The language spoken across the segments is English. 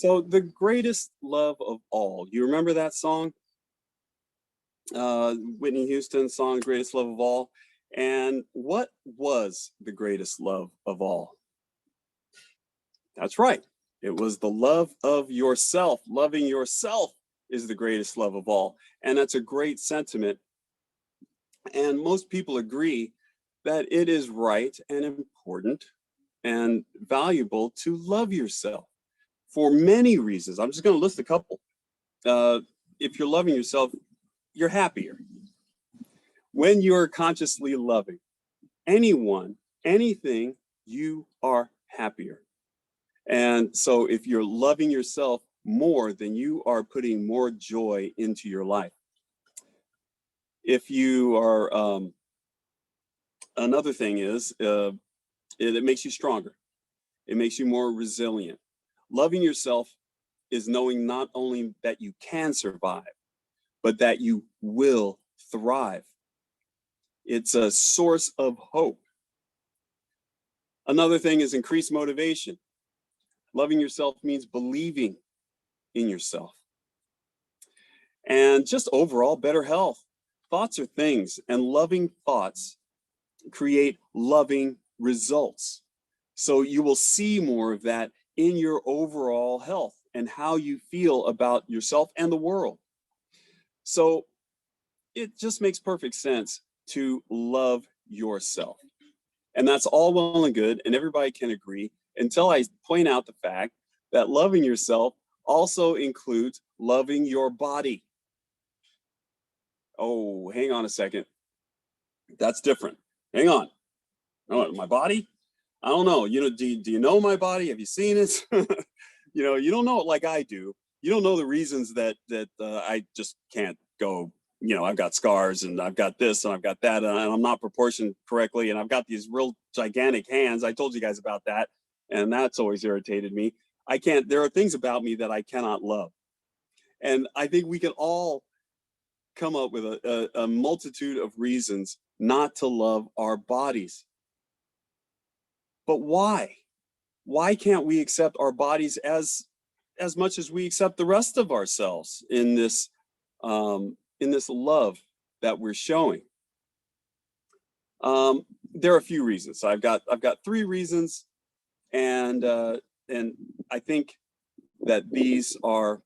So the greatest love of all. You remember that song? Whitney Houston's song, Greatest Love of All. And what was the greatest love of all? That's right. It was the love of yourself. Loving yourself is the greatest love of all. And that's a great sentiment. And most people agree that it is right and important and valuable to love yourself for many reasons. I'm just going to list a couple. If you're loving yourself, you're happier. When you're consciously loving anyone, anything, you are happier. And so if you're loving yourself more, then you are putting more joy into your life. If you are, another thing is, it makes you stronger. It makes you more resilient. Loving yourself is knowing not only that you can survive, but that you will thrive. It's a source of hope. Another thing is increased motivation. Loving yourself means believing in yourself. And just overall better health. Thoughts are things, and loving thoughts create loving results. So you will see more of that in your overall health and how you feel about yourself and the world. So it just makes perfect sense to love yourself. And that's all well and good, and everybody can agree, until I point out the fact that loving yourself also includes loving your body. Oh, hang on a second. That's different. Hang on. Oh, my body? I don't know. Do you know my body? Have you seen it? You don't know it like I do. You don't know the reasons that I just can't go. I've got scars and I've got this and I've got that and I'm not proportioned correctly and I've got these real gigantic hands. I told you guys about that, and that's always irritated me. There are things about me that I cannot love. And I think we can all come up with a multitude of reasons not to love our bodies. But why? Why can't we accept our bodies as much as we accept the rest of ourselves in this love that we're showing? There are a few reasons. I've got 3 reasons, and I think that these aren't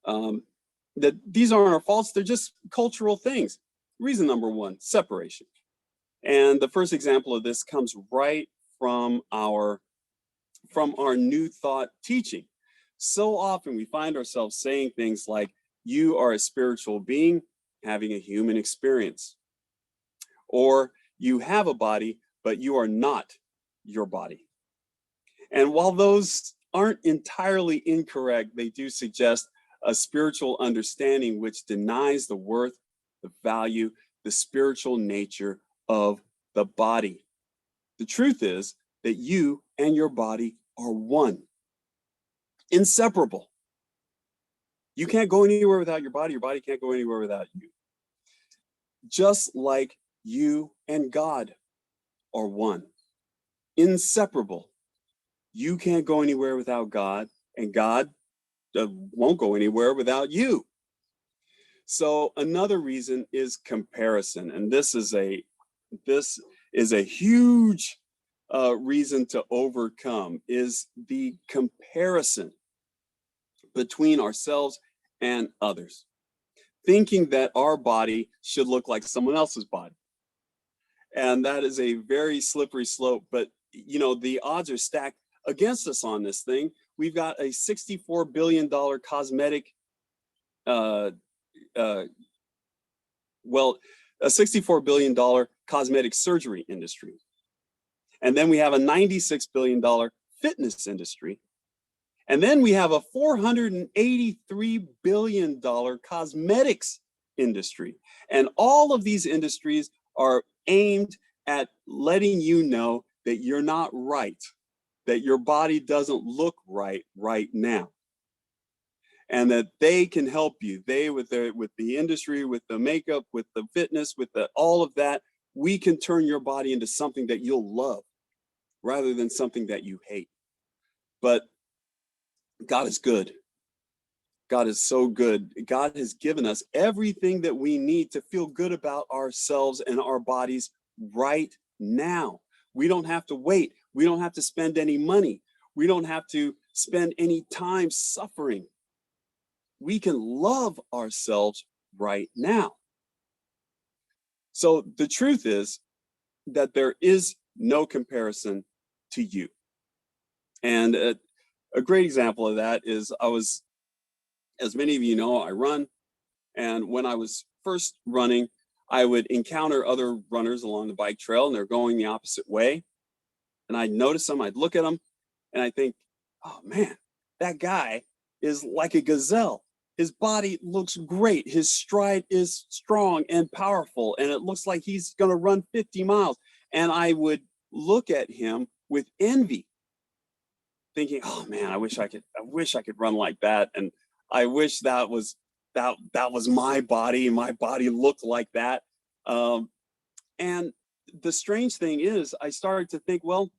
our faults. They're just cultural things. Reason number 1: separation. And the first example of this comes right from our New Thought teaching. So often we find ourselves saying things like, you are a spiritual being having a human experience. Or you have a body, but you are not your body. And while those aren't entirely incorrect, they do suggest a spiritual understanding which denies the worth, the value, the spiritual nature of the body. The truth is that you and your body are one, inseparable. You can't go anywhere without your body can't go anywhere without you. Just like you and God are one, inseparable. You can't go anywhere without God, and God won't go anywhere without you. So another reason is comparison, and this is a huge reason to overcome, is the comparison between ourselves and others, thinking that our body should look like someone else's body. And that is a very slippery slope, but the odds are stacked against us on this thing. We've got a $64 billion cosmetic a $64 billion cosmetic surgery industry. And then we have a $96 billion fitness industry. And then we have a $483 billion cosmetics industry. And all of these industries are aimed at letting you know that you're not right, that your body doesn't look right now. And that they can help you. They, with the industry, with the makeup, with the fitness, with all of that, we can turn your body into something that you'll love rather than something that you hate. But God is good. God is so good. God has given us everything that we need to feel good about ourselves and our bodies right now. We don't have to wait. We don't have to spend any money. We don't have to spend any time suffering. We can love ourselves right now. So the truth is that there is no comparison to you. And a great example of that is as many of you know, I run. And when I was first running, I would encounter other runners along the bike trail and they're going the opposite way. And I'd notice them, I'd look at them, and I think, oh man, that guy is like a gazelle. His body looks great. His stride is strong and powerful, and it looks like he's going to run 50 miles. And I would look at him with envy, thinking, oh man, I wish I could run like that. And I wish that was my body and my body looked like that. And the strange thing is I started to think, well,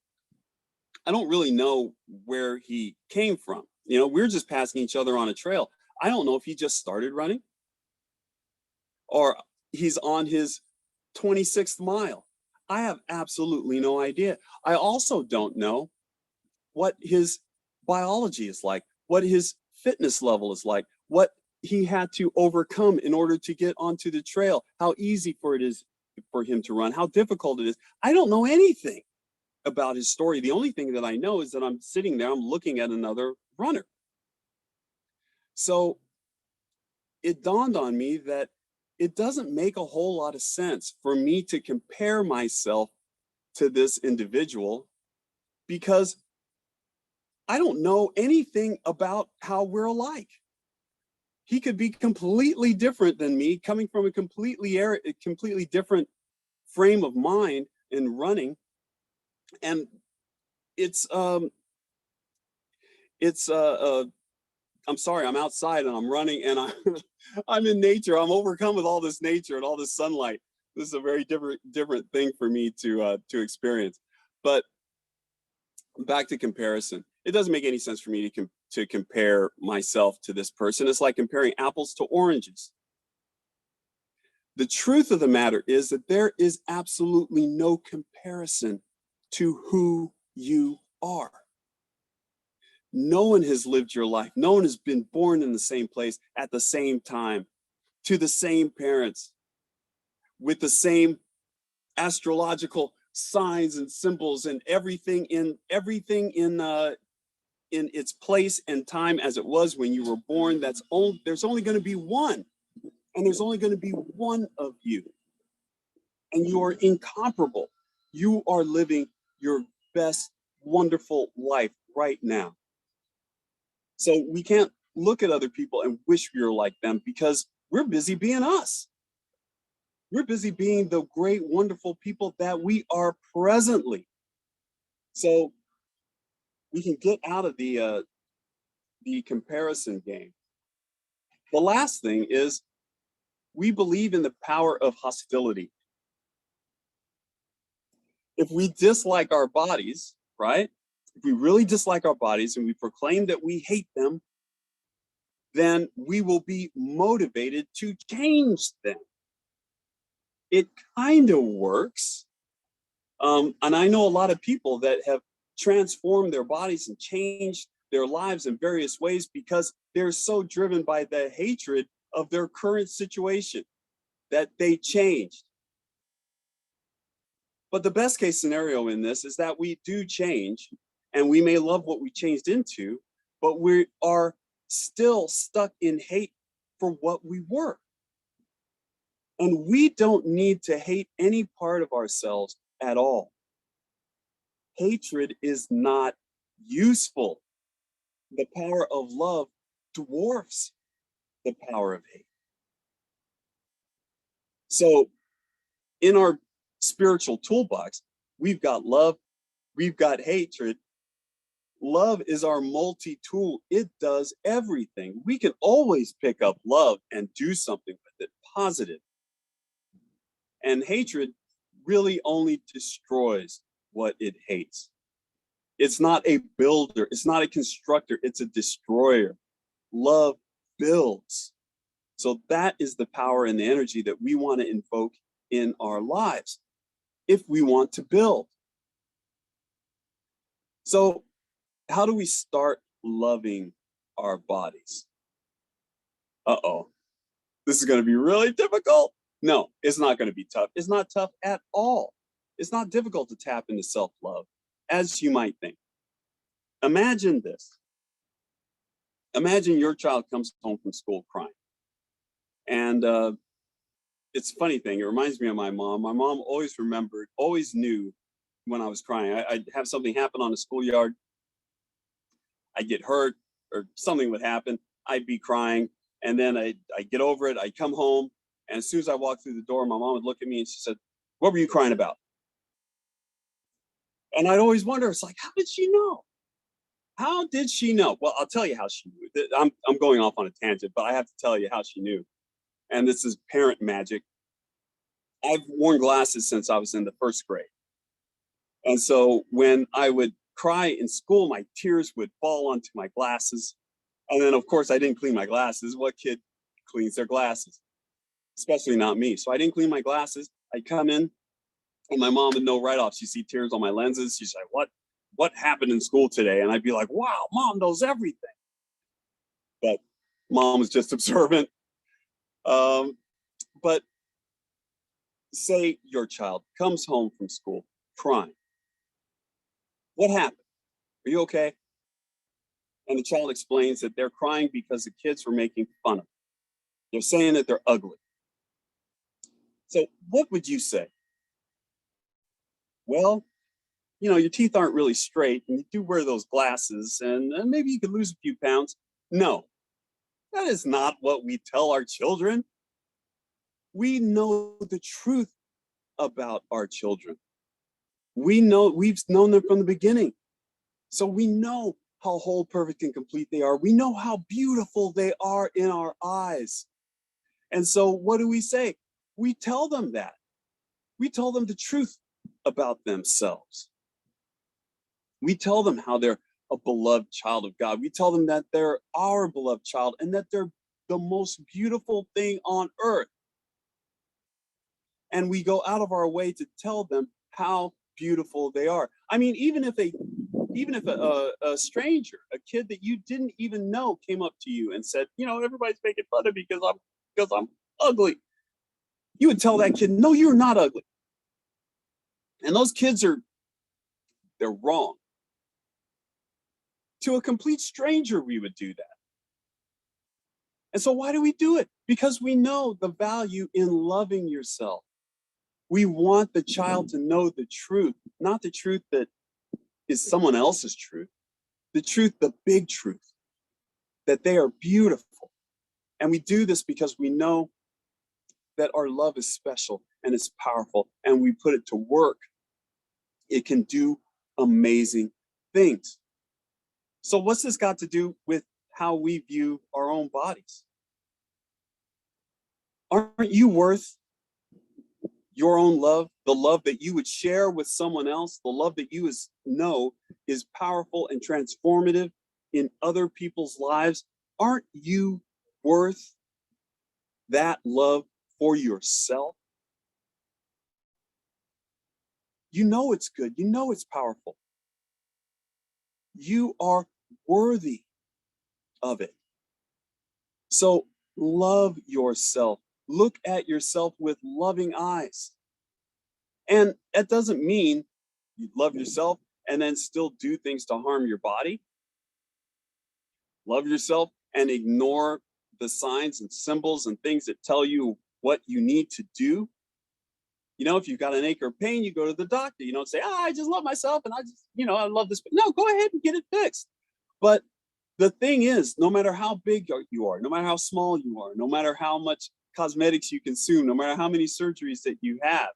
I don't really know where he came from. You know, we're just passing each other on a trail. I don't know if he just started running or he's on his 26th mile. I have absolutely no idea. I also don't know what his biology is like, what his fitness level is like, what he had to overcome in order to get onto the trail, how easy it is for him to run, how difficult it is. I don't know anything about his story. The only thing that I know is that I'm sitting there, I'm looking at another runner. So it dawned on me that it doesn't make a whole lot of sense for me to compare myself to this individual because I don't know anything about how we're alike. He could be completely different than me, coming from a completely different frame of mind in running. And it's it's I'm sorry, I'm outside and I'm running and I'm in nature. I'm overcome with all this nature and all this sunlight. This is a very different thing for me to experience. But back to comparison. It doesn't make any sense for me to compare myself to this person. It's like comparing apples to oranges. The truth of the matter is that there is absolutely no comparison to who you are. No one has lived your life. No one has been born in the same place at the same time, to the same parents, with the same astrological signs and symbols and everything in its place and time as it was when you were born. There's only going to be one, and there's only going to be one of you, and you are incomparable. You are living your best, wonderful life right now. So we can't look at other people and wish we were like them because we're busy being us. We're busy being the great, wonderful people that we are presently. So we can get out of the comparison game. The last thing is we believe in the power of hostility. If we dislike our bodies, right? If we really dislike our bodies and we proclaim that we hate them, then we will be motivated to change them. It kind of works. And I know a lot of people that have transformed their bodies and changed their lives in various ways because they're so driven by the hatred of their current situation that they changed. But the best case scenario in this is that we do change and we may love what we changed into, but we are still stuck in hate for what we were. And we don't need to hate any part of ourselves at all. Hatred is not useful. The power of love dwarfs the power of hate. So, in our spiritual toolbox, we've got love, we've got hatred. Love is our multi tool, it does everything. We can always pick up love and do something with it positive. And hatred really only destroys what it hates. It's not a builder. It's not a constructor. It's a destroyer. Love builds. So that is the power and the energy that we want to invoke in our lives if we want to build. So how do we start loving our bodies? Uh-oh, this is going to be really difficult. No, it's not going to be tough. It's not tough at all. It's not difficult to tap into self-love, as you might think. Imagine this. Imagine your child comes home from school crying. And it's a funny thing. It reminds me of my mom. My mom always remembered, always knew when I was crying. I'd have something happen on the schoolyard. I'd get hurt or something would happen. I'd be crying. And then I'd get over it. I'd come home. And as soon as I walked through the door, my mom would look at me and she said, "What were you crying about?" And I'd always wonder, it's like, how did she know? How did she know? Well, I'll tell you how she knew. I'm going off on a tangent, but I have to tell you how she knew. And this is parent magic. I've worn glasses since I was in the first grade. And so when I would cry in school, my tears would fall onto my glasses. And then, of course, I didn't clean my glasses. What kid cleans their glasses? Especially not me. So I didn't clean my glasses. I'd come in, and my mom would know right off. She'd see tears on my lenses. She'd say, what happened in school today? And I'd be like, wow, mom knows everything. But mom was just observant. But say your child comes home from school crying. What happened? Are you okay? And the child explains that they're crying because the kids were making fun of them. They're saying that they're ugly. So what would you say? Well, your teeth aren't really straight and you do wear those glasses and maybe you could lose a few pounds. No, that is not what we tell our children. We know the truth about our children. We've known them from the beginning. So we know how whole, perfect, and complete they are. We know how beautiful they are in our eyes. And so what do we say? We tell them that. We tell them the truth about themselves. We tell them how they're a beloved child of God. We tell them that they're our beloved child and that they're the most beautiful thing on earth. And we go out of our way to tell them how beautiful they are. I mean, even if a stranger, a kid that you didn't even know came up to you and said, everybody's making fun of me because I'm ugly. You would tell that kid, no, you're not ugly. And those kids they're wrong. To a complete stranger, we would do that. And so why do we do it? Because we know the value in loving yourself. We want the child to know the truth, not the truth that is someone else's truth, the truth, the big truth, that they are beautiful. And we do this because we know that our love is special and it's powerful, and we put it to work. It can do amazing things. So what's this got to do with how we view our own bodies? Aren't you worth your own love, the love that you would share with someone else, the love that you know is powerful and transformative in other people's lives? Aren't you worth that love for yourself? You know it's good. You know it's powerful. You are worthy of it. So love yourself. Look at yourself with loving eyes. And that doesn't mean you love yourself and then still do things to harm your body. Love yourself and ignore the signs and symbols and things that tell you what you need to do. If you've got an ache or pain, you go to the doctor. You don't say, I just love myself and I love this. No, go ahead and get it fixed. But the thing is, no matter how big you are, no matter how small you are, no matter how much cosmetics you consume, no matter how many surgeries that you have,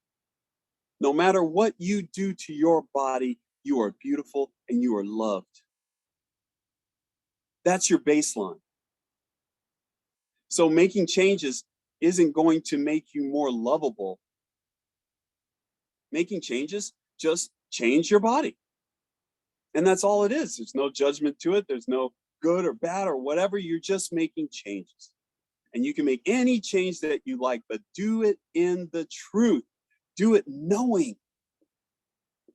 no matter what you do to your body, you are beautiful and you are loved. That's your baseline. So making changes isn't going to make you more lovable. Making changes, just change your body. And that's all it is. There's no judgment to it. There's no good or bad or whatever. You're just making changes. And you can make any change that you like, but do it in the truth. Do it knowing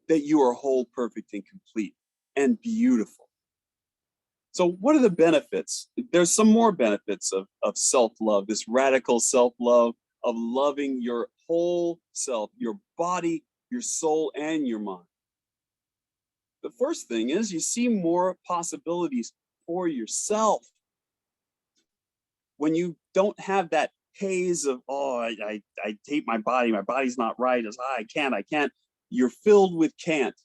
that you are whole, perfect, and complete and beautiful. So what are the benefits? There's some more benefits of self-love, this radical self-love, of loving your whole self, your body, your soul, and your mind. The first thing is you see more possibilities for yourself. When you don't have that haze of, oh, I hate my body's not right, as I can't, you're filled with can't.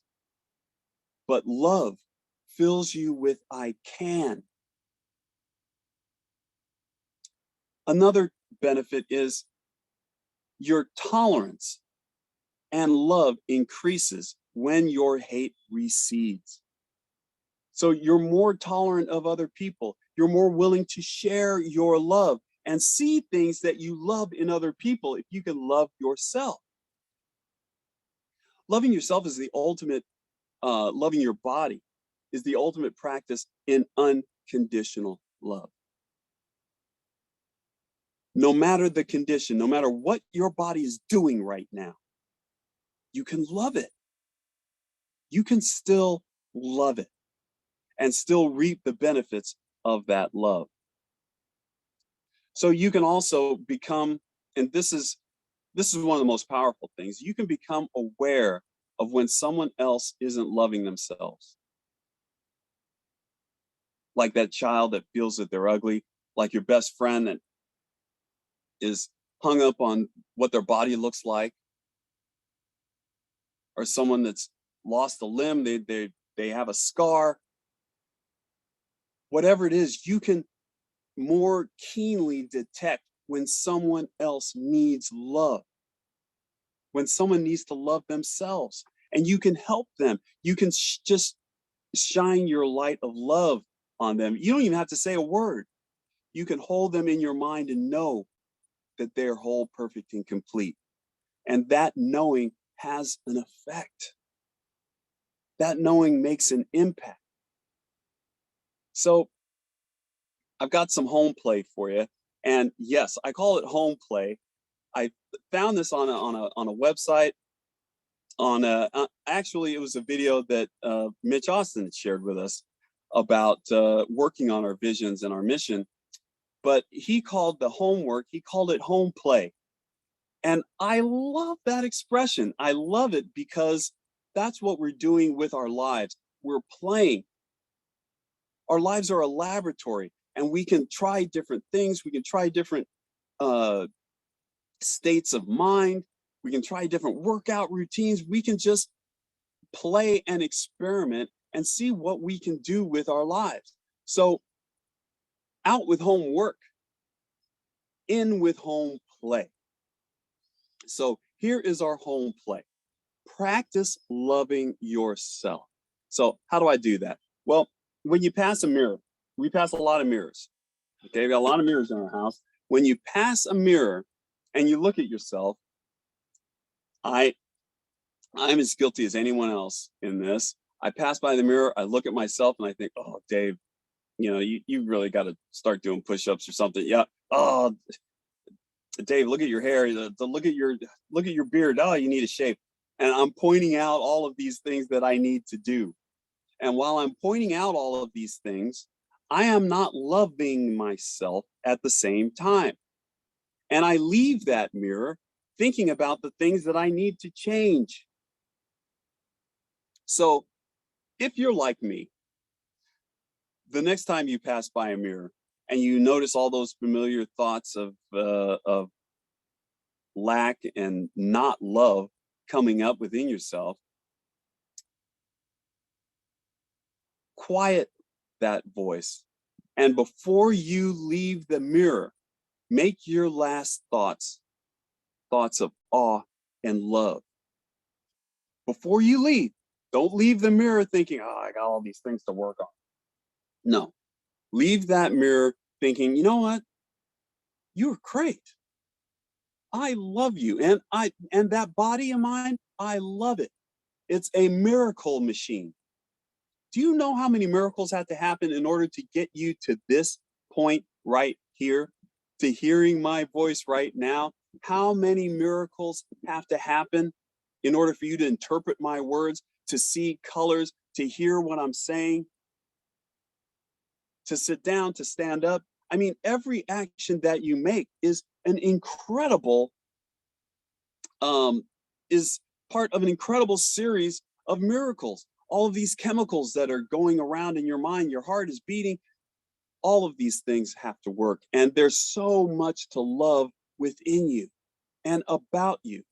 But love fills you with I can. Another benefit is your tolerance and love increases when your hate recedes. So you're more tolerant of other people. You're more willing to share your love and see things that you love in other people if you can love yourself. Loving yourself is the ultimate, loving your body is the ultimate practice in unconditional love. No matter the condition, no matter what your body is doing right now, you can love it. You can still love it and still reap the benefits of that love. So you can also become, and this is one of the most powerful things, you can become aware of when someone else isn't loving themselves. Like that child that feels that they're ugly, like your best friend that is hung up on what their body looks like, or someone that's lost a limb, they have a scar. Whatever it is, you can more keenly detect when someone else needs love, when someone needs to love themselves, and you can help them. You can just shine your light of love on them. You don't even have to say a word. You can hold them in your mind and know that they're whole, perfect, and complete. And that knowing has an effect. That knowing makes an impact. So I've got some home play for you. And yes, I call it home play. I found this on a website. Actually, it was a video that Mitch Austin shared with us about working on our visions and our mission. But he called the homework, he called it home play. And I love that expression. I love it because that's what we're doing with our lives. We're playing. Our lives are a laboratory, and we can try different things. We can try different states of mind. We can try different workout routines. We can just play and experiment and see what we can do with our lives. So out with homework, in with home play. So here is our home play. Practice loving yourself. So how do I do that? Well, when you pass a mirror, we pass a lot of mirrors. Okay, we got a lot of mirrors in our house. When you pass a mirror and you look at yourself, I'm as guilty as anyone else in this. I pass by the mirror, I look at myself, and I think, oh, Dave, you really got to start doing push-ups or something. Yeah. Oh, Dave, look at your hair. Look at your beard. Oh, you need a shave. And I'm pointing out all of these things that I need to do. And while I'm pointing out all of these things, I am not loving myself at the same time. And I leave that mirror thinking about the things that I need to change. So if you're like me, the next time you pass by a mirror and you notice all those familiar thoughts of lack and not love coming up within yourself, quiet that voice. And before you leave the mirror, make your last thoughts of awe and love. Before you leave, don't leave the mirror thinking, oh, I got all these things to work on. No, leave that mirror thinking, you know what? You're great. I love you. And that body of mine, I love it. It's a miracle machine. Do you know how many miracles had to happen in order to get you to this point right here, to hearing my voice right now? How many miracles have to happen in order for you to interpret my words, to see colors, to hear what I'm saying, to sit down, to stand up? I mean, every action that you make is an incredible, is part of an incredible series of miracles. All of these chemicals that are going around in your mind, your heart is beating, all of these things have to work. And there's so much to love within you and about you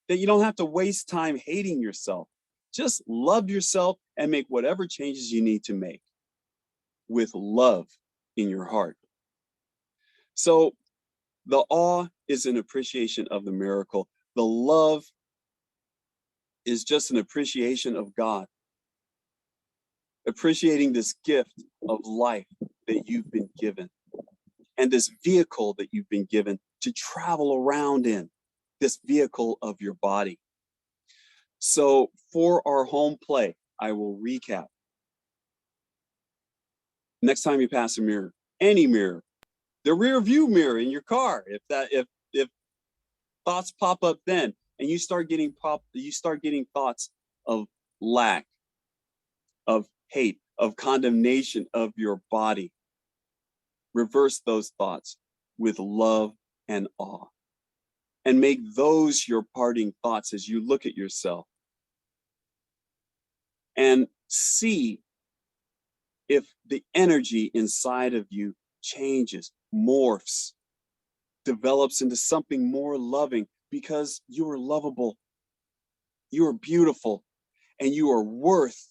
that you don't have to waste time hating yourself. Just love yourself and make whatever changes you need to make with love in your heart. So the awe is an appreciation of the miracle. The love is just an appreciation of God, appreciating this gift of life that you've been given and this vehicle that you've been given to travel around in, this vehicle of your body. So for our home play, I will recap. Next time you pass a mirror, any mirror, the rear view mirror in your car, if thoughts pop up then and you start getting thoughts of lack, of hate, of condemnation of your body, reverse those thoughts with love and awe. And make those your parting thoughts as you look at yourself. And see if the energy inside of you changes, morphs, develops into something more loving, because you are lovable, you are beautiful, and you are worth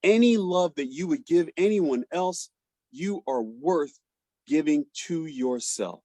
any love that you would give anyone else. You are worth giving to yourself.